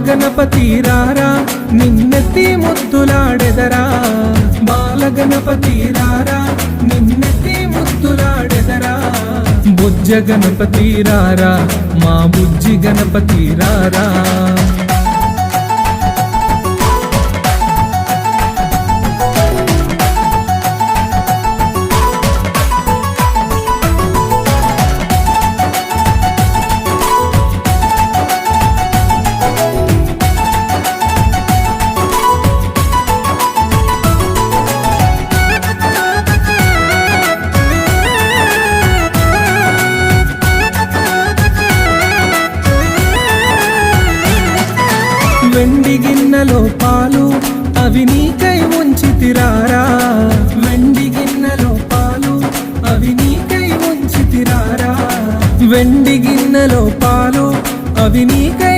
బాలగణపతి రారా నిన్నెత్తి ముద్దులాడెదరా, బాలగణపతి రారా నిన్నెత్తి ముద్దులాడెదరా, బుజ్జ గణపతి రారా మా బుజ్జి గణపతి రారా. వెండి గిన్నెలో పాలు అవి నీకై ఉంచితిరారా, వెండి గిన్నెలో పాలు అవి నీకై ఉంచితిరారా, వెండి గిన్నెలో పాలు అవి నీకై